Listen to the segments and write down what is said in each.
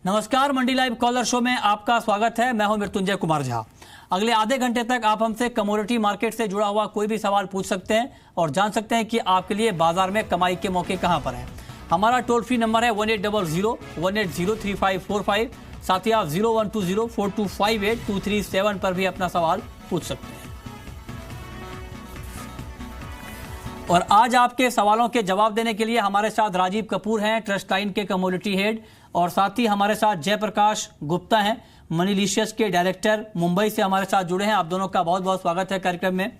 नमस्कार, मंडी live collar show में आपका स्वागत है। मैं हूं मृत्युंजय कुमार झा। अगले आधे घंटे तक आप हमसे कमोडिटी मार्केट से जुड़ा हुआ कोई भी सवाल पूछ सकते हैं और जान सकते हैं कि आपके लिए बाजार में कमाई के मौके कहां पर हैं। हमारा टोल फ्री नंबर है 1800-180-3545। साथ ही आप 0120-4258-237 पर भी अपना सवाल पूछ सकते हैं। और आज आपके सवालों के जवाब देने के लिए हमारे साथ राजीव कपूर हैं, ट्रस्ट लाइन के कमोडिटी हेड, और साथ ही हमारे साथ जयप्रकाश गुप्ता हैं, मनीलिशियस के डायरेक्टर, मुंबई से हमारे साथ जुड़े हैं। आप दोनों का बहुत बहुत स्वागत है कार्यक्रम में।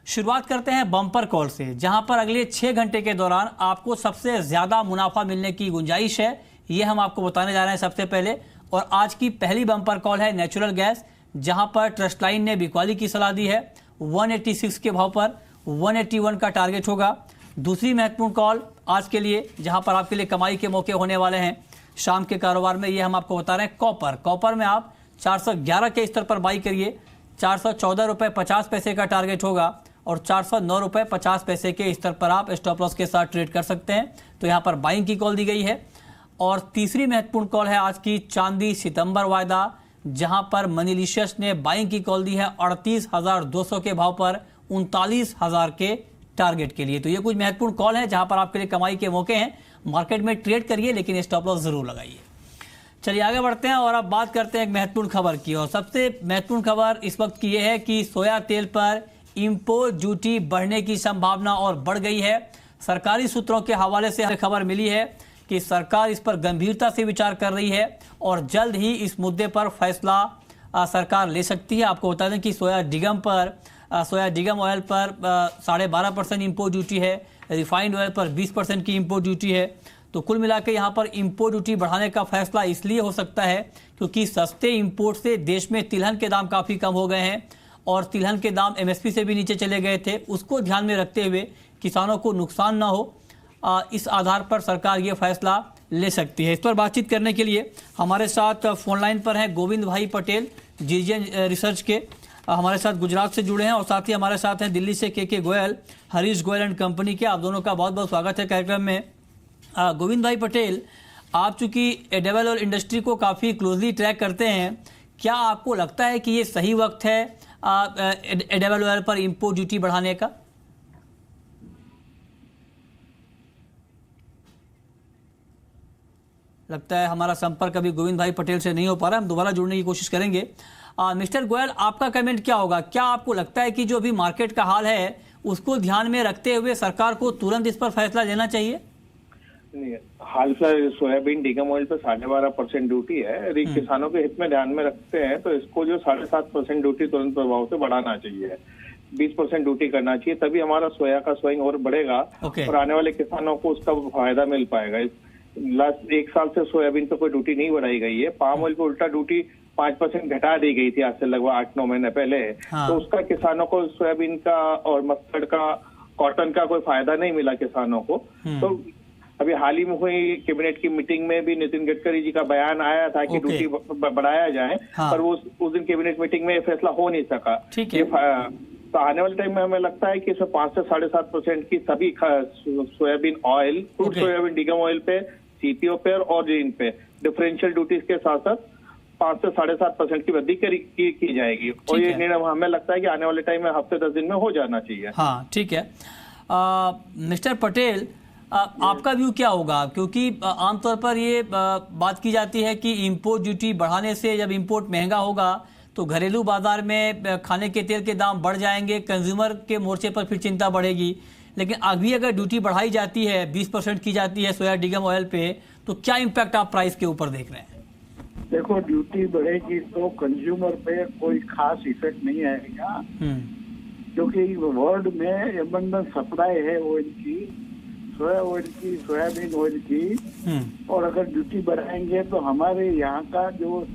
शुरुआत करते हैं बम्पर कॉल से, जहां पर अगले 6 घंटे के दौरान आपको सबसे ज्यादा मुनाफा मिलने की गुंजाइश है, ये हम आपको बताने जा रहे हैं सबसे पहले। और आज की पहली बम्पर कॉल है नेचुरल गैस, जहां पर ट्रस्ट लाइन ने बिकवाली की सलाह दी है 186 के भाव पर 181 का टारगेट होगा। दूसरी महत्वपूर्ण कॉल आज के लिए, जहां पर आपके लिए कमाई के मौके होने वाले हैं शाम के कारोबार में, ये हम आपको बता रहे हैं कॉपर में आप 411 के स्तर पर बाई करिए। 414 रुपये 50 पैसे का टारगेट होगा और 409 रुपये 50 पैसे के स्तर पर आप स्टॉप लॉस के साथ ट्रेड कर सकते हैं। तो यहाँ पर बाइंग की कॉल दी गई है। और तीसरी महत्वपूर्ण कॉल है आज की चांदी सितंबर वायदा, जहां पर मनीलिशियस ने बाइंग की कॉल दी है 38,200 के भाव पर 39,000 के टारगेट के लिए। तो ये कुछ महत्वपूर्ण कॉल है जहां पर आपके लिए कमाई के मौके हैं। मार्केट में ट्रेड करिए, लेकिन स्टॉप लॉस जरूर लगाइए। चलिए आगे बढ़ते हैं और अब बात करते हैं एक महत्वपूर्ण खबर की। और सबसे महत्वपूर्ण खबर इस वक्त की यह है कि सोया तेल पर इंपोर्ट ड्यूटी बढ़ने की संभावना और बढ़ गई है। सरकारी सूत्रों के हवाले से हमें खबर मिली है कि सरकार इस पर गंभीरता से विचार कर रही है और जल्द ही इस मुद्दे पर फैसला सरकार ले सकती है। आपको बता दें कि सोया डिगम ऑयल पर 12.5% इंपोर्ट ड्यूटी है, रिफाइंड ऑयल पर 20% की इंपोर्ट ड्यूटी है। तो कुल मिलाकर यहाँ पर इंपोर्ट ड्यूटी बढ़ाने का फैसला इसलिए हो सकता है क्योंकि सस्ते इंपोर्ट से देश में तिलहन के दाम काफ़ी कम हो गए हैं और तिलहन के दाम एमएसपी से भी नीचे चले गए थे। उसको ध्यान में रखते हुए किसानों को नुकसान ना हो, इस आधार पर सरकार ये फैसला ले सकती है। इस पर बातचीत करने के लिए हमारे साथ फोन लाइन पर हैं गोविंद भाई पटेल, जीजीएन रिसर्च के, हमारे साथ गुजरात से जुड़े हैं। और साथ ही हमारे साथ हैं दिल्ली से के गोयल, हरीश गोयल एंड कंपनी के। आप दोनों का बहुत बहुत स्वागत है कार्यक्रम में। गोविंद भाई पटेल, आप चूंकि एडिबल ऑयल इंडस्ट्री को काफ़ी क्लोजली ट्रैक करते हैं, क्या आपको लगता है कि ये सही वक्त है एडिबल ऑयल पर इंपोर्ट ड्यूटी बढ़ाने का? लगता है हमारा संपर्क अभी गोविंद भाई पटेल से नहीं हो पा रहा, हम दोबारा जुड़ने की कोशिश करेंगे। मिस्टर गोयल, आपका कमेंट क्या होगा? क्या आपको लगता है कि जो अभी मार्केट का हाल है उसको ध्यान में रखते हुए सरकार को तुरंत इस पर फैसला लेना चाहिए? नहीं, हाल फिलहाल सोयाबीन डिगम ऑयल पे 12.5% ड्यूटी है। यदि किसानों के हित में ध्यान में रखते हैं तो इसको जो 7.5% ड्यूटी तुरंत प्रभाव से बढ़ाना चाहिए, 20% ड्यूटी करना चाहिए, तभी हमारा सोया का स्वइंग और बढ़ेगा और आने वाले किसानों को उसका फायदा मिल पाएगा। लास्ट 1 साल से सोयाबीन पे कोई ड्यूटी नहीं बढ़ाई गई है। पाम ऑयल पे उल्टा ड्यूटी 5% घटा दी गई थी आज से लगभग 8-9 महीने पहले। तो उसका किसानों को सोयाबीन का और मस्टर्ड का, कॉटन का कोई फायदा नहीं मिला किसानों को। तो अभी हाल ही में हुई कैबिनेट की मीटिंग में भी नितिन गडकरी जी का बयान आया था कि ड्यूटी बढ़ाया जाए, पर वो उस दिन कैबिनेट मीटिंग में फैसला हो नहीं सका। तो आने वाले टाइम में हमें लगता है कि इसमें 5 से 7.5% की सभी soybean oil, crude soybean degum oil पे, सीपीओ पे और जिन पे डिफरेंशियल ड्यूटी के साथ साथ 5 से 7.5% की वृद्धि की जाएगी। और ये निर्णय हमें लगता है कि आने वाले टाइम में हफ्ते 10 दिन में हो जाना चाहिए। हाँ, ठीक है। मिस्टर पटेल, आपका व्यू क्या होगा? क्योंकि आमतौर पर ये बात की जाती है कि इंपोर्ट ड्यूटी बढ़ाने से जब इंपोर्ट महंगा होगा तो घरेलू बाजार में खाने के तेल के दाम बढ़ जाएंगे, कंज्यूमर के मोर्चे पर फिर चिंता बढ़ेगी। लेकिन अभी अगर ड्यूटी बढ़ाई जाती है, 20% की जाती है सोया डिगम ऑयल पे, तो क्या इम्पैक्ट आप प्राइस के ऊपर देख रहे हैं? देखो, ड्यूटी बढ़ेगी तो कंज्यूमर पे कोई खास इफेक्ट नहीं आएगा, क्योंकि वर्ल्ड में एबंडेंस सप्लाई है ऑयल की, सोया ऑयल की, सोयाबीन ऑयल की। और अगर ड्यूटी बढ़ाएंगे तो हमारे यहाँ का जो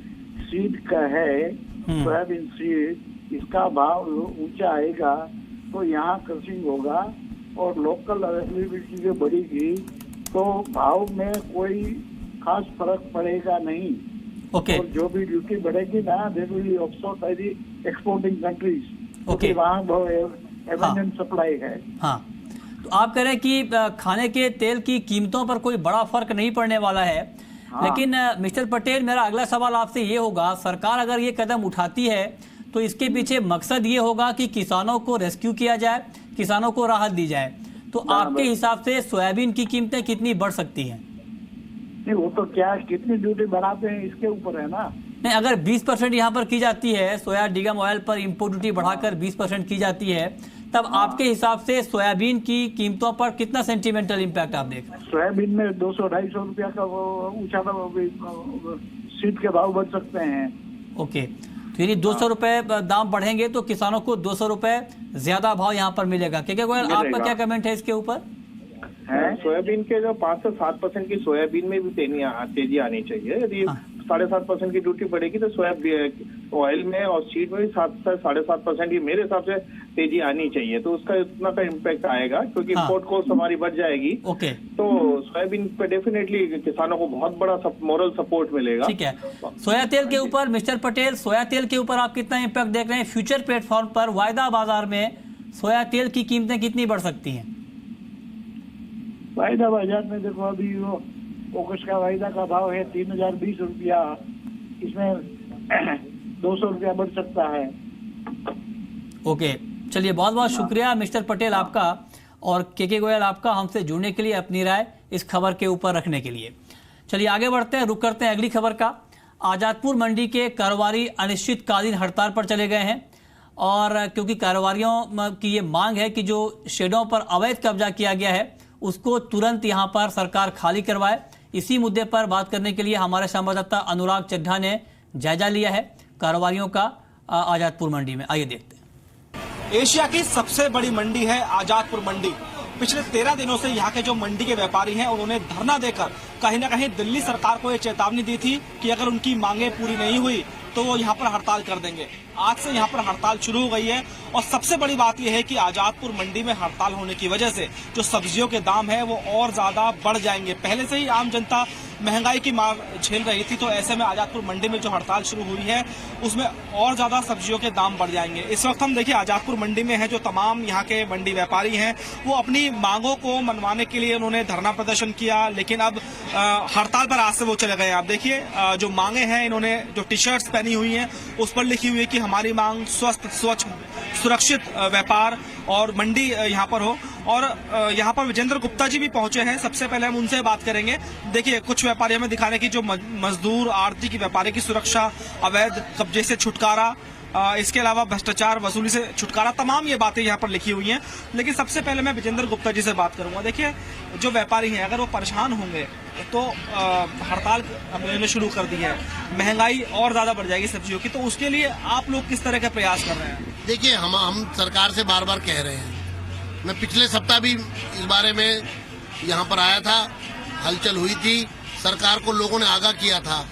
सीड का है, सोयाबीन सीड, इसका भाव ऊंचा आएगा तो यहाँ क्रशिंग होगा और लोकल अवेलेबिलिटी जो बढ़ेगी तो भाव में कोई खास फर्क पड़ेगा नहीं। और जो भी ड्यूटी बढ़ेगी ना, there will be observed by the exporting countries, क्योंकि वहाँ एबंडेंट सप्लाई है। हाँ, तो आप कह रहे हैं कि खाने के तेल की कीमतों पर कोई बड़ा फर्क नहीं पड़ने वाला है, लेकिन मिस्टर पटेल, मेरा अगला सवाल आपसे ये होगा, सरकार अगर ये कदम उठाती है तो इसके पीछे मकसद ये होगा कि किसानों को रेस्क्यू किया जाए, किसानों को राहत दी जाए, तो आपके हिसाब से सोयाबीन की कीमतें कितनी बढ़ सकती हैं? नहीं, वो तो क्या कितनी ड्यूटी बढ़ाते हैं इसके ऊपर है ना। नहीं, अगर 20% यहाँ पर की जाती है, सोया डिगम ऑयल पर इंपोर्ट ड्यूटी बढ़ाकर 20% की जाती है, तब आपके हिसाब से सोयाबीन की कीमतों पर कितना सेंटिमेंटल इम्पैक्ट आप देख रहे हैं? सोयाबीन में 200-250 रुपया का ऊंचा सीड के भाव बढ़ सकते हैं। ओके, तो यानी 200 रुपए दाम बढ़ेंगे तो किसानों को 200 रुपए ज्यादा भाव यहाँ पर मिलेगा। क्या आपका क्या कमेंट है इसके ऊपर? सोयाबीन के जो 5 से 7% की सोयाबीन में भी तेजी आनी चाहिए। यदि 7.5% की ड्यूटी बढ़ेगी तो सोयाबीन ऑयल में और सीड में भी 7 से 7.5% की मेरे हिसाब से तेजी आनी चाहिए। तो उसका इतना का इम्पैक्ट आएगा क्योंकि इंपोर्ट कॉस्ट हमारी बढ़ जाएगी। ओके, तो सोयाबीन पे डेफिनेटली किसानों को बहुत बड़ा मोरल सपोर्ट मिलेगा। ठीक है, सोया तेल के ऊपर मिस्टर पटेल, सोया तेल के ऊपर आप कितना इम्पैक्ट देख रहे हैं? फ्यूचर प्लेटफॉर्म पर वायदा बाजार में सोया तेल की कीमतें कितनी बढ़ सकती हैं? वायदा बाजार में देखो, अभी वो फोकस का वायदा का भाव है 3020 रुपया, इसमें 200 रुपया बढ़ सकता है। ओके, चलिए, बहुत बहुत शुक्रिया मिस्टर पटेल आपका और के गोयल आपका हमसे जुड़ने के लिए, अपनी राय इस खबर के ऊपर रखने के लिए। चलिए आगे बढ़ते हैं, रुक करते हैं अगली खबर का। आजादपुर मंडी के कारोबारी अनिश्चितकालीन हड़ताल पर चले गए हैं और क्योंकि कारोबारियों की ये मांग है कि जो शेडों पर अवैध कब्जा किया गया है उसको तुरंत यहां पर सरकार खाली करवाए। इसी मुद्दे पर बात करने के लिए हमारे संवाददाता अनुराग चड्ढा ने जायजा लिया है कारोबारियों का आजादपुर मंडी में। आइए देखते हैं। एशिया की सबसे बड़ी मंडी है आजादपुर मंडी। पिछले 13 दिनों से यहाँ के जो मंडी के व्यापारी हैं उन्होंने धरना देकर कहीं ना कहीं दिल्ली सरकार को ये चेतावनी दी थी कि अगर उनकी मांगे पूरी नहीं हुई तो वो यहाँ पर हड़ताल कर देंगे। आज से यहाँ पर हड़ताल शुरू हो गई है और सबसे बड़ी बात यह है कि आजादपुर मंडी में हड़ताल होने की वजह से जो सब्जियों के दाम है वो और ज्यादा बढ़ जाएंगे। पहले से ही आम जनता महंगाई की मार झेल रही थी, तो ऐसे में आजादपुर मंडी में जो हड़ताल शुरू हुई है उसमें और ज्यादा सब्जियों के दाम बढ़ जाएंगे। इस वक्त हम देखिए आजादपुर मंडी में है, जो तमाम यहाँ के मंडी व्यापारी हैं वो अपनी मांगों को मनवाने के लिए उन्होंने धरना प्रदर्शन किया, लेकिन अब हड़ताल पर आज से वो चले गए। आप देखिए जो मांगे हैं, इन्होंने जो टी शर्ट्स पहनी हुई हैं उस पर लिखी हुई है कि हमारी मांग स्वस्थ, स्वच्छ, सुरक्षित व्यापार और मंडी यहाँ पर हो। और यहाँ पर विजेंद्र गुप्ता जी भी पहुंचे हैं, सबसे पहले हम उनसे बात करेंगे। देखिए कुछ व्यापारी हमें दिखाने की, जो मजदूर आड़ती की व्यापारी की सुरक्षा, अवैध कब्जे से छुटकारा, इसके अलावा भ्रष्टाचार वसूली से छुटकारा, तमाम ये बातें यहाँ पर लिखी हुई हैं। लेकिन सबसे पहले मैं विजेंद्र गुप्ता जी से बात करूंगा। देखिए जो व्यापारी हैं अगर वो परेशान होंगे तो हड़ताल हमने शुरू कर दी है, महंगाई और ज्यादा बढ़ जाएगी सब्जियों की, तो उसके लिए आप लोग किस तरह का प्रयास कर रहे हैं? देखिए हम सरकार से बार बार कह रहे हैं, मैं पिछले सप्ताह भी इस बारे में यहाँ पर आया था, हलचल हुई थी, सरकार को लोगों ने आगाह किया था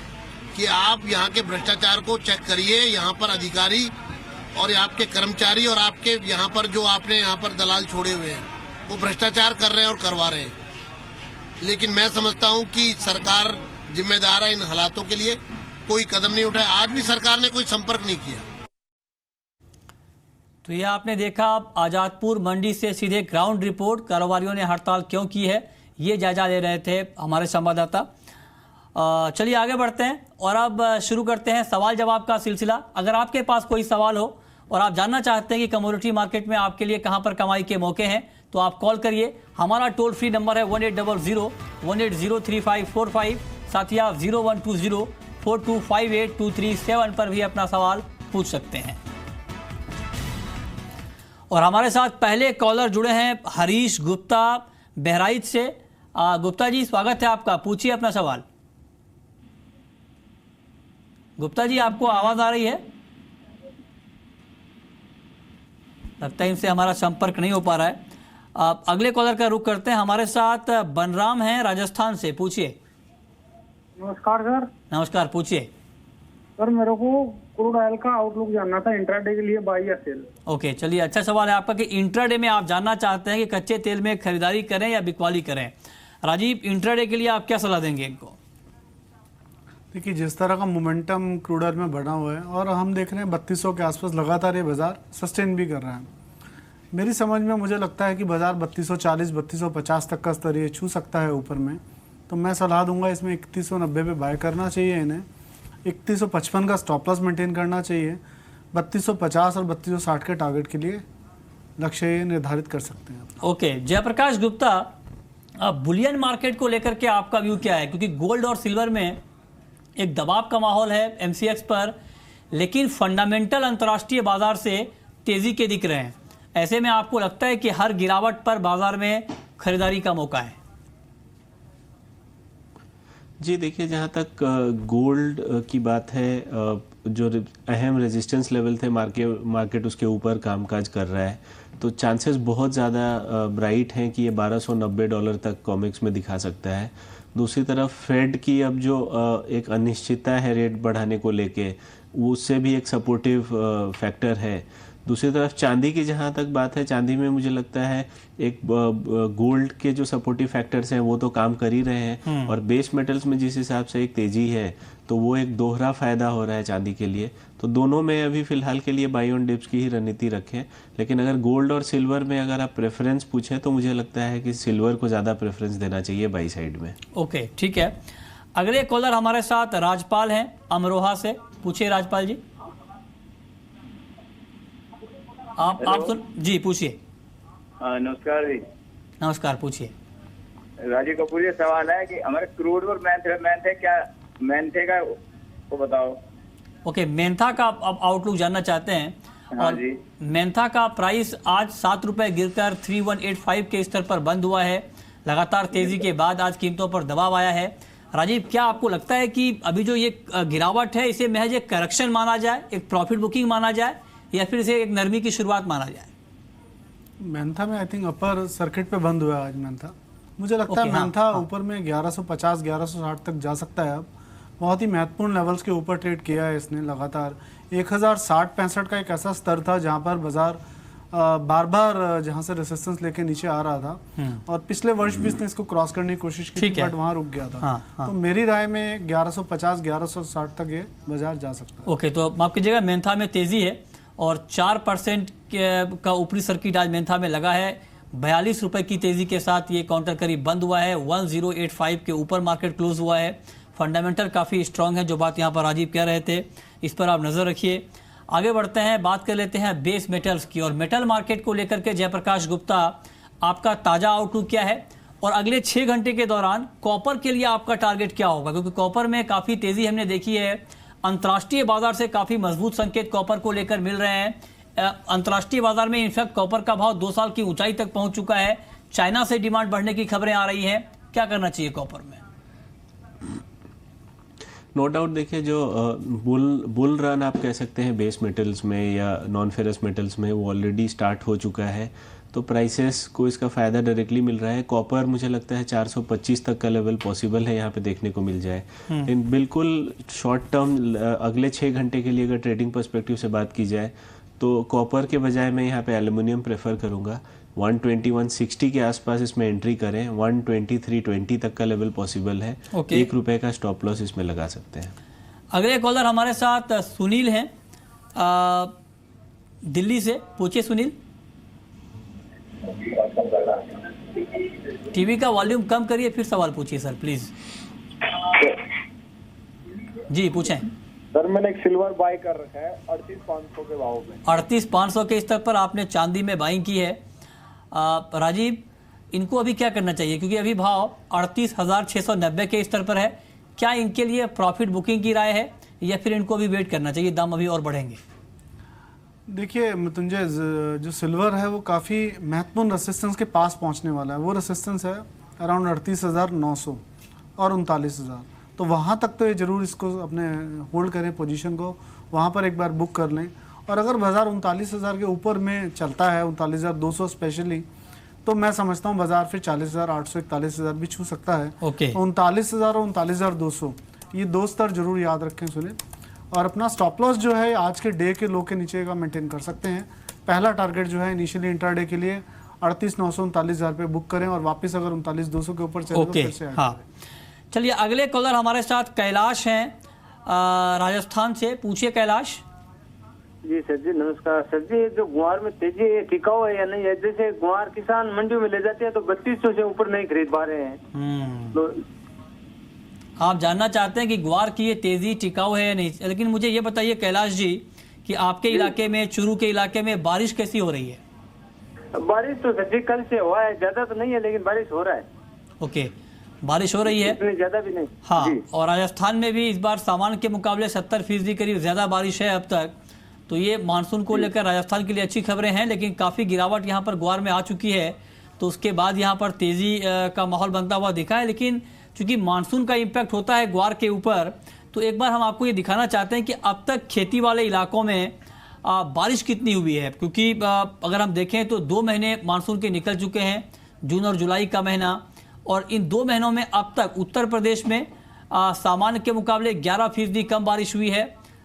कि आप यहाँ के भ्रष्टाचार को चेक करिए। यहाँ पर अधिकारी और आपके कर्मचारी और आपके यहाँ पर जो आपने यहाँ पर दलाल छोड़े हुए हैं वो भ्रष्टाचार कर रहे हैं और करवा रहे हैं। लेकिन मैं समझता हूँ कि सरकार जिम्मेदार है इन हालातों के लिए, कोई कदम नहीं उठाया। आज भी सरकार ने कोई संपर्क नहीं किया। तो यह आपने देखा, आजादपुर मंडी से सीधे ग्राउंड रिपोर्ट, कारोबारियों ने हड़ताल क्यों की है ये जायजा ले रहे थे हमारे संवाददाता। चलिए आगे बढ़ते हैं और अब शुरू करते हैं सवाल जवाब का सिलसिला। अगर आपके पास कोई सवाल हो और आप जानना चाहते हैं कि कमोडिटी मार्केट में आपके लिए कहां पर कमाई के मौके हैं तो आप कॉल करिए। हमारा टोल फ्री नंबर है 1800-180-3545। साथ ही आप 0120-4258-237 पर भी अपना सवाल पूछ सकते हैं। और हमारे साथ पहले कॉलर जुड़े हैं हरीश गुप्ता बहराइच से। गुप्ता जी स्वागत है आपका, पूछिए अपना सवाल। गुप्ता जी आपको आवाज आ रही है? लगता है इनसे हमारा संपर्क नहीं हो पा रहा है। अगले कॉलर का रुख करते हैं। हमारे साथ बनराम हैं राजस्थान से, पूछिए। नमस्कार सर। नमस्कार, पूछिए। सर मेरे को क्रूड ऑयल का आउटलुक जानना था इंट्राडे के लिए, बाई या सेल। ओके, चलिए अच्छा सवाल है आपका कि इंट्राडे में आप जानना चाहते हैं कि कच्चे तेल में खरीदारी करें या बिकवाली करें। राजीव, इंट्राडे के लिए आप क्या सलाह देंगे इनको? देखिए जिस तरह का मोमेंटम क्रूड ऑयल में बढ़ा हुआ है और हम देख रहे हैं 3200 के आसपास लगातार ये बाजार सस्टेन भी कर रहा है। मेरी समझ में मुझे लगता है कि बाजार 3240 3250 तक का स्तर ये छू सकता है ऊपर में। तो मैं सलाह दूंगा इसमें 3190 पे बाय करना चाहिए इन्हें। 3155 का स्टॉप लॉस मेंटेन करना चाहिए। 3250 और 3260 के टारगेट के लिए लक्ष्य निर्धारित कर सकते हैं। ओके, जयप्रकाश गुप्ता, अब बुलियन मार्केट को लेकर के आपका व्यू क्या है? क्योंकि गोल्ड और सिल्वर में एक दबाव का माहौल है एमसीएक्स पर, लेकिन फंडामेंटल अंतर्राष्ट्रीय बाजार से तेजी के दिख रहे हैं। ऐसे में आपको लगता है कि हर गिरावट पर बाजार में खरीदारी का मौका है? जी देखिए, जहाँ तक गोल्ड की बात है, जो अहम रेजिस्टेंस लेवल थे मार्केट उसके ऊपर कामकाज कर रहा है, तो चांसेस बहुत ज़्यादा ब्राइट हैं कि ये $1290 तक कॉमिक्स में दिखा सकता है। दूसरी तरफ फेड की अब जो एक अनिश्चितता है रेट बढ़ाने को लेके, उससे भी एक सपोर्टिव फैक्टर है। दूसरी तरफ चांदी की जहाँ तक बात है, चांदी में मुझे लगता है एक गोल्ड के जो सपोर्टिव फैक्टर्स हैं वो तो काम कर ही रहे हैं, और बेस मेटल्स में जिस हिसाब से एक तेजी है तो वो एक दोहरा फायदा हो रहा है चांदी के लिए। तो दोनों में अभी फिलहाल के लिए बाई ऑन डिप्स की ही रणनीति रखें। लेकिन अगर गोल्ड और सिल्वर में अगर आप प्रेफरेंस पूछें तो मुझे लगता है कि सिल्वर को ज़्यादा प्रेफरेंस देना चाहिए बाई साइड में। ओके, ठीक है। अगले कॉलर हमारे साथ राजपाल हैं अमरोहा से। पूछिए राजपाल जी। आप सुन जी, पूछिए। नमस्कार जी। नमस्कार, पूछिए। राजीव कपूर, ये सवाल है कि हमारे क्रूड और मैंथे को बताओ। ओके, मेंथा का आप आउटलुक जानना चाहते हैं? हाँ जी। मेंथा का प्राइस आज 7 रुपए गिरकर 3185 के स्तर पर बंद हुआ है। लगातार तेजी के बाद आज कीमतों पर दबाव आया है। राजीव, क्या आपको लगता है कि अभी जो ये गिरावट है इसे महज एक करेक्शन माना जाए, एक प्रॉफिट बुकिंग माना जाए, या फिर इसे एक नरमी की शुरुआत माना जाए? मेंथा में आई थिंक अपर सर्किट पे बंद हुआ है आज मेंथा। मुझे लगता है मेंथा ऊपर में 1150 1160 तक जा सकता है। अब बहुत ही महत्वपूर्ण लेवल्स के ऊपर ट्रेड किया है इसने लगातार। 1060-65 का एक ऐसा स्तर था जहां पर बाजार बार बार जहां से रेसिस्टेंस लेके नीचे आ रहा था, और पिछले वर्ष भी इसने इसको क्रॉस करने की कोशिश की थी, बट वहां रुक गया था। तो मेरी राय में 1150 1160 तक ये बाजार जा सकता है। ओके, तो माफ कीजिएगा, मेंथा में तेजी है और 4% का ऊपरी सर्किट आज मेंथा में लगा है। 42 रुपए की तेजी के साथ ये काउंटर करीब बंद हुआ है। 1085 के ऊपर मार्केट क्लोज हुआ है। फंडामेंटल काफ़ी स्ट्रांग है, जो बात यहाँ पर राजीव कह रहे थे, इस पर आप नज़र रखिए। आगे बढ़ते हैं, बात कर लेते हैं बेस मेटल्स की। और मेटल मार्केट को लेकर के जयप्रकाश गुप्ता, आपका ताज़ा आउटलुक क्या है? और अगले 6 घंटे के दौरान कॉपर के लिए आपका टारगेट क्या होगा? क्योंकि कॉपर में काफ़ी तेज़ी हमने देखी है। अंतर्राष्ट्रीय बाजार से काफ़ी मजबूत संकेत कॉपर को लेकर मिल रहे हैं। अंतर्राष्ट्रीय बाजार में इनफैक्ट कॉपर का भाव 2 साल की ऊंचाई तक पहुंच चुका है। चाइना से डिमांड बढ़ने की खबरें आ रही हैं। क्या करना चाहिए कॉपर में? नो डाउट, देखिए जो बुल रन आप कह सकते हैं बेस मेटल्स में या नॉन फेरस मेटल्स में, वो ऑलरेडी स्टार्ट हो चुका है। तो प्राइसेस को इसका फ़ायदा डायरेक्टली मिल रहा है। कॉपर मुझे लगता है 425 तक का लेवल पॉसिबल है यहाँ पे देखने को मिल जाए। लेकिन बिल्कुल शॉर्ट टर्म अगले 6 घंटे के लिए अगर ट्रेडिंग पर्सपेक्टिव से बात की जाए तो कॉपर के बजाय मैं यहाँ पे एल्युमिनियम प्रेफर करूँगा। 120-160 के आसपास इसमें एंट्री करें। 123-20 तक का लेवल पॉसिबल है। ₹1 का स्टॉप लॉस इसमें लगा सकते हैं। अगले कॉलर हमारे साथ सुनील हैं दिल्ली से। पूछिए सुनील। टीवी का वॉल्यूम कम करिए, फिर सवाल पूछिए सर प्लीज। जी पूछें। सर मैंने एक सिल्वर बाय कर रखा है 38,500 के भाव में। 38,500 के स्तर पर आपने चांदी में बाइंग की है। राजीव, इनको अभी क्या करना चाहिए? क्योंकि अभी भाव 38,690 के स्तर पर है। क्या इनके लिए प्रॉफिट बुकिंग की राय है, या फिर इनको अभी वेट करना चाहिए, दाम अभी और बढ़ेंगे? देखिए मृत्युंजय, जो सिल्वर है वो काफ़ी महत्वपूर्ण रेसिस्टेंस के पास पहुंचने वाला है। वो रेसिस्टेंस है अराउंड 38,900 और 39,000। तो वहाँ तक तो ये जरूर इसको अपने होल्ड करें पोजीशन को, वहाँ पर एक बार बुक कर लें। और अगर बाजार 39,000 के ऊपर में चलता है, 39,200 स्पेशली, तो मैं समझता हूँ बाजार फिर 40,800 41,000 भी छू सकता है। तो 39,000 और 39,200 ये 2 स्तर जरूर याद रखें सुनिए। और अपना स्टॉप लॉस जो है आज के डे के लो के नीचे का मेंटेन कर सकते हैं। पहला टारगेट जो है इनिशियली इंट्राडे के लिए 38,900 39,000 पे बुक करें, और वापस अगर 39,200 के ऊपर चले तो फिर से हाँ। चलिए अगले कॉलर हमारे साथ कैलाश हैं राजस्थान से। पूछिए कैलाश। जी सर जी नमस्कार। सर जी, जो गुआर में तेजी टिकाऊ है या नहीं है? जैसे गुआर किसान मंडियों में ले जाते हैं तो 3200 से ऊपर नहीं खरीद पा रहे हैं। तो आप जानना चाहते हैं कि ग्वार की ये तेजी टिकाऊ है या नहीं, लेकिन मुझे ये बताइए कैलाश जी कि आपके इलाके में, चूरू के इलाके में बारिश कैसी हो रही है? बारिश तो सर जी कल से हुआ है, ज्यादा तो नहीं है लेकिन बारिश हो रहा है। ओके, बारिश हो रही है, इतनी ज्यादा भी नहीं। हाँ। और राजस्थान में भी इस बार सामान्य के मुकाबले 70% करीब ज्यादा बारिश है अब तक, तो ये मानसून को लेकर राजस्थान के लिए अच्छी खबरें हैं। लेकिन काफ़ी गिरावट यहाँ पर ग्वार में आ चुकी है, तो उसके बाद यहाँ पर तेज़ी का माहौल बनता हुआ दिखा है। लेकिन चूंकि मानसून का इम्पैक्ट होता है ग्वार के ऊपर, तो एक बार हम आपको ये दिखाना चाहते हैं कि अब तक खेती वाले इलाकों में बारिश कितनी हुई है। क्योंकि अगर हम देखें तो 2 महीने मानसून के निकल चुके हैं, जून और जुलाई का महीना, और इन 2 महीनों में अब तक उत्तर प्रदेश में सामान्य के मुकाबले 11% कम बारिश हुई है,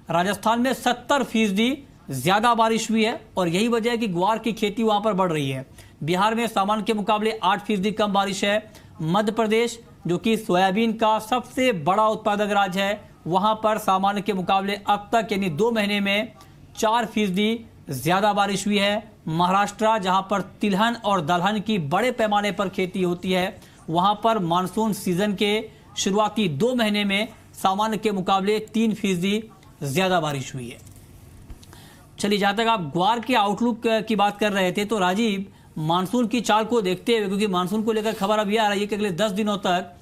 राजस्थान में 70% ज़्यादा बारिश हुई है, और यही वजह है कि ग्वार की खेती वहाँ पर बढ़ रही है। बिहार में सामान्य के मुकाबले 8% कम बारिश है। मध्य प्रदेश जो कि सोयाबीन का सबसे बड़ा उत्पादक राज्य है, वहाँ पर सामान्य के मुकाबले अब तक यानी 2 महीने में 4% ज़्यादा बारिश हुई है। महाराष्ट्र जहाँ पर तिलहन और दलहन की बड़े पैमाने पर खेती होती है, वहाँ पर मानसून सीजन के शुरुआती 2 महीने में सामान्य के मुकाबले 3% ज़्यादा बारिश हुई है। चलिए, जहाँ तक आप ग्वार के आउटलुक की बात कर रहे थे, तो राजीव, मानसून की चाल को देखते हुए, क्योंकि मानसून को लेकर खबर अभी आ रही है कि अगले 10 दिनों तक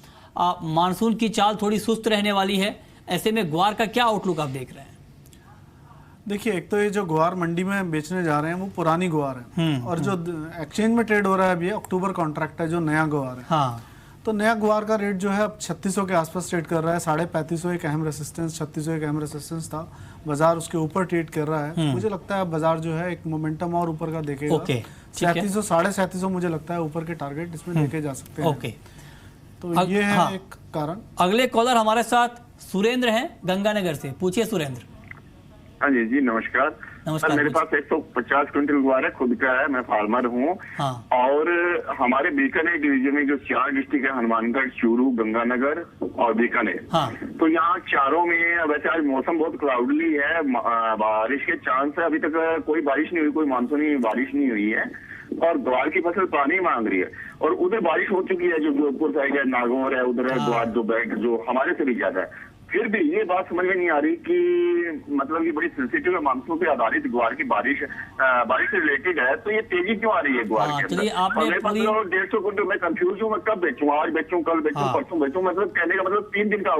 मानसून की चाल थोड़ी सुस्त रहने वाली है, ऐसे में ग्वार का क्या आउटलुक आप देख रहे हैं? देखिए, एक तो ये जो ग्वार मंडी में बेचने जा रहे हैं वो पुरानी ग्वार है, और जो एक्सचेंज में ट्रेड हो रहा है अभी अक्टूबर कॉन्ट्रैक्ट है जो नया ग्वार है। हाँ। तो नया ग्वार का रेट जो है अब 3600 के आसपास ट्रेड कर रहा है। 3550 एक अहम रेसिस्टेंस, 3600 एक अहम रेसिस्टेंस था, बाजार उसके ऊपर ट्रेड कर रहा है। मुझे लगता है बाजार जो है एक मोमेंटम और ऊपर का देखेगा। 3700 3750 मुझे लगता है ऊपर के टारगेट इसमें देखे जा सकते हैं। तो ये है एक कारण। अगले कॉलर हमारे साथ सुरेंद्र हैं गंगानगर से, पूछिए सुरेंद्र। हाँ जी जी नमस्कार। सर, मेरे पास 150 क्विंटल ग्वार है, खुद का है, मैं फार्मर हूँ। हाँ। और हमारे बीकानेर डिवीजन में जो 4 डिस्ट्रिक्ट है, हनुमानगढ़, चूरू, गंगानगर और बीकानेर। हाँ। तो यहाँ चारों में वैसे आज मौसम बहुत क्लाउडली है, बारिश के चांस है। अभी तक कोई बारिश नहीं हुई, कोई मानसूनी बारिश नहीं हुई है, और ग्वार की फसल पानी मांग रही है। और उधर बारिश हो चुकी है, जो जोधपुर साइड है, नागौर है, उधर है ग्वार जो बैंक जो हमारे से भी ज्यादा है। फिर भी ये बात समझ में नहीं आ रही कि मतलब ये बड़ी सेंसिटिव है, मानसून पे आधारित ग्वार की बारिश से रिलेटेड है, तो ये तेजी क्यों आ रही है ग्वार के अंदर? 150 क्विंटल मैं कंफ्यूज हूँ, मैं कब बेचूं, आज बेचूं, कल बेचूं, परसों बेचूं? मतलब कहने का मतलब 3 दिन का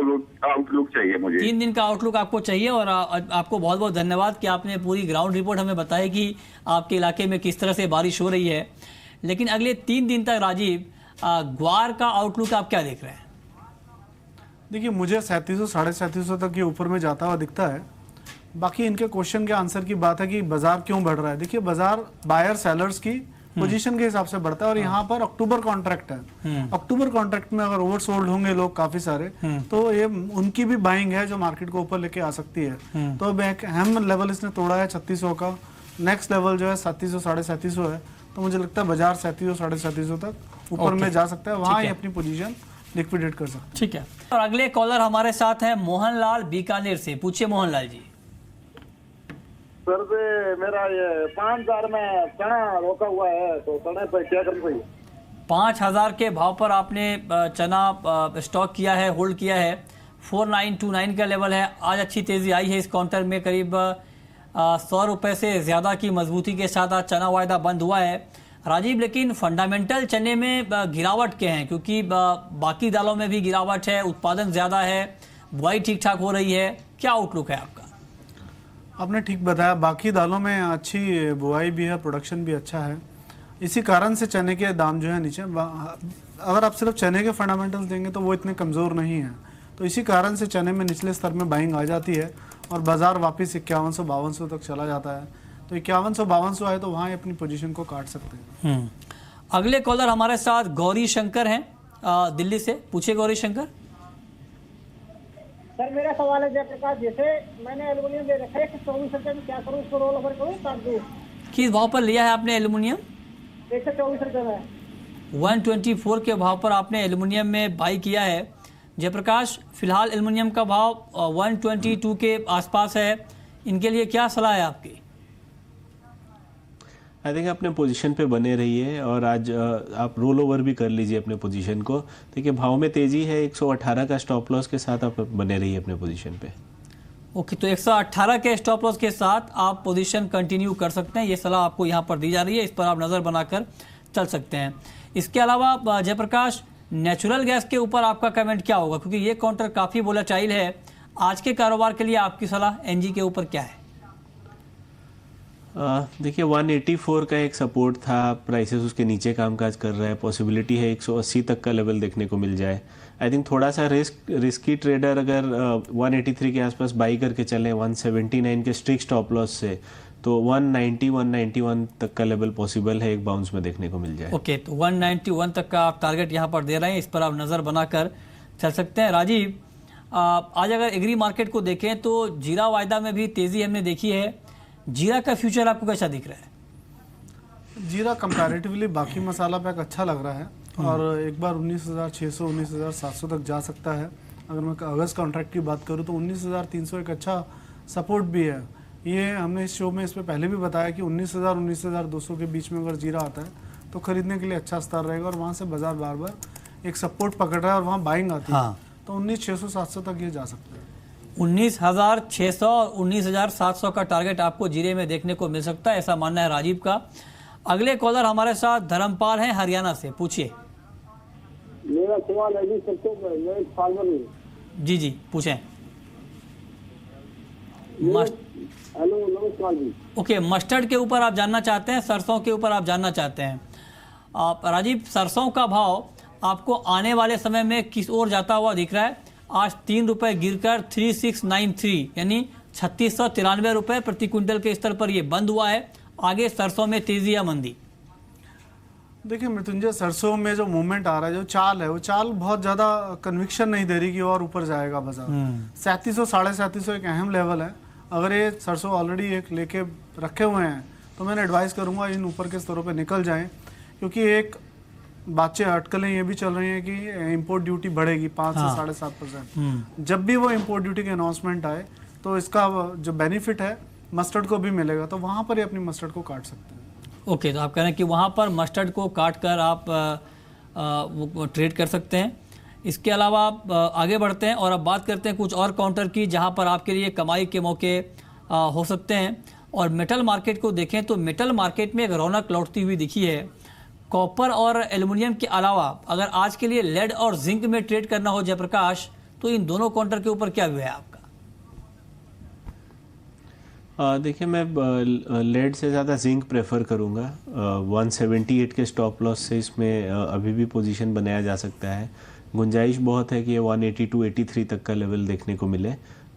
आउटलुक चाहिए मुझे। 3 दिन का आउटलुक आपको चाहिए, और आपको बहुत बहुत धन्यवाद कि आपने पूरी ग्राउंड रिपोर्ट हमें बताई कि आपके इलाके में किस तरह से बारिश हो रही है। लेकिन अगले 3 दिन तक राजीव, ग्वार का आउटलुक आप क्या देख रहे हैं? देखिए, मुझे 3700 3750 तक ये ऊपर में जाता हुआ दिखता है। बाकी इनके क्वेश्चन के आंसर की बात है कि बाजार क्यों बढ़ रहा है। देखिए, बाजार बायर सेलर्स की पोजीशन के हिसाब से बढ़ता है, और यहाँ पर अक्टूबर कॉन्ट्रैक्ट है। अक्टूबर कॉन्ट्रैक्ट में अगर ओवरसोल्ड होंगे लोग काफी सारे, तो ये उनकी भी बाइंग है जो मार्केट को ऊपर लेके आ सकती है। तो एक अहम लेवल इसने तोड़ा है 3600 का। नेक्स्ट लेवल जो है 3700 3750 है। तो मुझे लगता है बाजार 3700 3750 तक ऊपर में जा सकता है, वहां ही अपनी पोजीशन लिक्विडेट कर सकते। ठीक है। और अगले कॉलर हमारे साथ हैं मोहनलाल बीकानेर से, पूछिए मोहनलाल जी। सर मेरा ये 5000 में चना रोका हुआ है, तो चने पर क्या करना चाहिए? 5000 के भाव पर आपने चना स्टॉक किया है, होल्ड किया है। 4929 का लेवल है। आज अच्छी तेजी आई है इस काउंटर में, करीब 100 रुपए से ज्यादा की मजबूती के साथ आज चना वायदा बंद हुआ है राजीव। लेकिन फंडामेंटल चने में गिरावट के हैं, क्योंकि बाकी दालों में भी गिरावट है, उत्पादन ज्यादा है, बुआई ठीक ठाक हो रही है, क्या आउटलुक है आपका? आपने ठीक बताया, बाकी दालों में अच्छी बुआई भी है, प्रोडक्शन भी अच्छा है। इसी कारण से चने के दाम जो है नीचे। अगर आप सिर्फ चने के फंडामेंटल्स देंगे तो वो इतने कमज़ोर नहीं है, तो इसी कारण से चने में निचले स्तर में बाइंग आ जाती है, और बाजार वापस 5100-5200 तक चला जाता है। तो 5100-5200 आए तो वहाँ अपनी पोजीशन को काट सकते हैं। अगले कॉलर हमारे साथ गौरी शंकर हैं दिल्ली से, पूछिए गौरी शंकर। सर, मेरा सवाल है जयप्रकाश, जैसे मैंने एल्युमिनियम ले रखा है 124 रुपये में, क्या करूँ, इसको रोल ओवर करूँ, काट दूँ? किस भाव पर लिया है आपने एल्युमिनियम? 124 रुपये में। 124 के भाव पर आपने एल्युमिनियम में बाई किया है। जयप्रकाश, फिलहाल एल्युमिनियम का भाव 122 के आसपास है, इनके लिए क्या सलाह है आपकी? आई थिंक अपने पोजीशन पे बने रहिए और आज आप रोल ओवर भी कर लीजिए अपने पोजीशन को। देखिए भाव में तेजी है, 118 का स्टॉप लॉस के साथ आप बने रहिए अपने पोजीशन पे। ओके, तो 118 के स्टॉप लॉस के साथ आप पोजीशन कंटिन्यू कर सकते हैं, ये सलाह आपको यहाँ पर दी जा रही है, इस पर आप नज़र बनाकर चल सकते हैं। इसके अलावा जयप्रकाश, नेचुरल गैस के ऊपर आपका कमेंट क्या होगा, क्योंकि ये काउंटर काफ़ी वोलेटाइल है, आज के कारोबार के लिए आपकी सलाह एनजी के ऊपर क्या है? देखिए 184 का एक सपोर्ट था, प्राइसेस उसके नीचे कामकाज कर रहा है, पॉसिबिलिटी है 180 तक का लेवल देखने को मिल जाए। आई थिंक थोड़ा सा रिस्की ट्रेडर अगर 183 के आसपास बाई करके चले 179 के स्ट्रिक्ट स्टॉप लॉस से, तो 190 191 तक का लेवल पॉसिबल है एक बाउंस में देखने को मिल जाए। ओके, तो 191 तक का आप टारगेट यहाँ पर दे रहे हैं, इस पर आप नज़र बनाकर चल सकते हैं। राजीव, आज अगर एग्री मार्केट को देखें तो जीरा वायदा में भी तेज़ी हमने देखी है, जीरा का फ्यूचर आपको कैसा दिख रहा है? जीरा कंपैरेटिवली बाकी मसाला पैक अच्छा लग रहा है और एक बार 19,600 19,700 तक जा सकता है। अगर मैं अगस्त कॉन्ट्रैक्ट की बात करूं तो 19,300 एक अच्छा सपोर्ट भी है। ये हमने इस शो में इस पे पहले भी बताया कि 19,000 19,200 के बीच में अगर जीरा आता है तो खरीदने के लिए अच्छा स्तर रहेगा और वहाँ से बाजार बार बार एक सपोर्ट पकड़ रहा है और वहाँ बाइंग आती है, तो 19,600 700 तक ये जा सकता है। 19,600 और 19,700 का टारगेट आपको जीरे में देखने को मिल सकता है, ऐसा मानना है राजीव का। अगले कॉलर हमारे साथ धर्मपाल हैं हरियाणा से, पूछिए। मेरा सवाल है जी, मैं एक फार्मर हूँ। जी जी पूछें। हेलो, नमस्कार जी। ओके, मस्टर्ड के ऊपर आप जानना चाहते हैं, सरसों के ऊपर आप जानना चाहते हैं। राजीव, सरसों का भाव आपको आने वाले समय में किस ओर जाता हुआ दिख रहा है? आज 3 रुपये गिरकर 3693 यानी 3693 रुपये प्रति क्विंटल के स्तर पर ये बंद हुआ है। आगे सरसों में तेजी या मंदी? देखिए मृत्युंजय, सरसों में जो मूवमेंट आ रहा है, जो चाल है, वो चाल बहुत ज़्यादा कन्विक्शन नहीं दे रही कि और ऊपर जाएगा बाजार। 3700 3750 एक अहम लेवल है। अगर ये सरसों ऑलरेडी एक लेके रखे हुए हैं तो मैंने एडवाइस करूंगा इन ऊपर के स्तरों पे निकल जाएं, क्योंकि एक बातें अटकलें ये भी चल रही हैं कि इंपोर्ट ड्यूटी बढ़ेगी 5 से 7.5%। जब भी वो इंपोर्ट ड्यूटी के अनाउंसमेंट आए तो इसका जो बेनिफिट है मस्टर्ड को भी मिलेगा, तो वहाँ पर ही अपनी मस्टर्ड को काट सकते हैं। ओके, तो आप कह रहे हैं कि वहाँ पर मस्टर्ड को काट कर आप वो ट्रेड कर सकते हैं। इसके अलावा आप आगे बढ़ते हैं और अब बात करते हैं कुछ और काउंटर की जहाँ पर आपके लिए कमाई के मौके हो सकते हैं। और मेटल मार्केट को देखें तो मेटल मार्केट में एक रौनक लौटती हुई दिखी है। कॉपर और एल्युमिनियम के अलावा अगर आज के लिए लेड और जिंक में ट्रेड करना हो जयप्रकाश, तो इन दोनों काउंटर के ऊपर क्या व्यू है आपका? देखिए मैं लेड से ज़्यादा जिंक प्रेफर करूँगा। 178 के स्टॉप लॉस से इसमें अभी भी पोजीशन बनाया जा सकता है। गुंजाइश बहुत है कि ये 182 83 तक का लेवल देखने को मिले,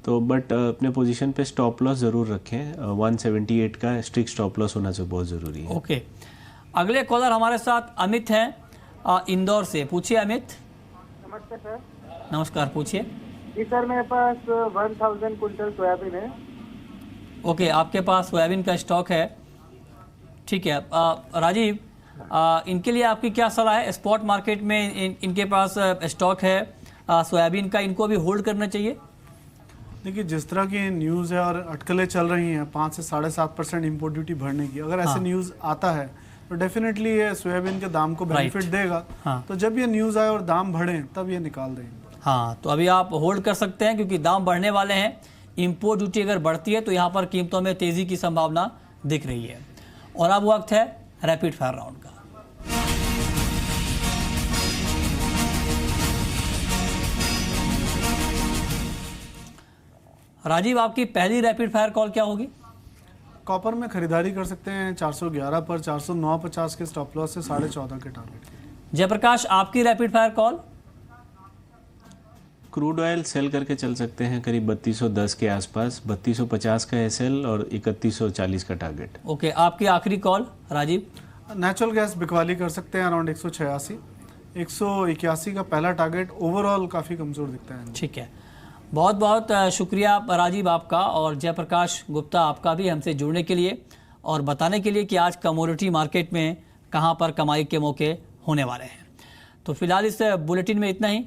तो बट अपने पोजीशन पे स्टॉप लॉस ज़रूर रखें। 178 का स्ट्रिक्ट स्टॉप लॉस होना जो बहुत ज़रूरी है। ओके, अगले कॉलर हमारे साथ अमित हैं इंदौर से, पूछिए अमित। नमस्ते सर। नमस्कार, पूछिए। जी सर, मेरे पास 1000 कुंटल सोयाबीन है। ओके, आपके पास सोयाबीन का स्टॉक है, ठीक है। राजीव, इनके लिए आपकी क्या सलाह है? स्पॉट मार्केट में इनके पास स्टॉक है सोयाबीन का, इनको भी होल्ड करना चाहिए? देखिए जिस तरह की न्यूज़ है और अटकलें चल रही हैं 5 से 7.5% इम्पोर्ट ड्यूटी बढ़ने की, अगर ऐसे न्यूज़ आता है तो डेफिनेटली ये सोयाबीन के दाम को बेनिफिट देगा। तो जब ये न्यूज़ आए और दाम बढ़े तब ये निकाल देंगे। हाँ, तो अभी आप होल्ड कर सकते हैं क्योंकि दाम बढ़ने वाले हैं। इम्पोर्ट ड्यूटी अगर बढ़ती है तो यहाँ पर कीमतों में तेज़ी की संभावना दिख रही है। और अब वक्त है रैपिड फायर राउंड का। राजीव, आपकी पहली रैपिड फायर कॉल क्या होगी? कॉपर में खरीदारी कर सकते हैं 411 पर 409.50 के स्टॉप लॉस से 14.5 के टारगेट। जयप्रकाश, आपकी rapid fire call? Crude oil sell करके चल सकते हैं करीब 3210 के आसपास, 3250 का एसएल और 3140 का टारगेट। ओके, आपकी आखिरी कॉल राजीव? नेचुरल गैस बिकवाली कर सकते हैं अराउंड 186, 181 का पहला टारगेट। ओवरऑल काफ़ी कमज़ोर दिखता है। ठीक है, बहुत बहुत शुक्रिया राजीव आपका और जयप्रकाश गुप्ता आपका भी हमसे जुड़ने के लिए और बताने के लिए कि आज कमोडिटी मार्केट में कहां पर कमाई के मौके होने वाले हैं। तो फिलहाल इस बुलेटिन में इतना ही।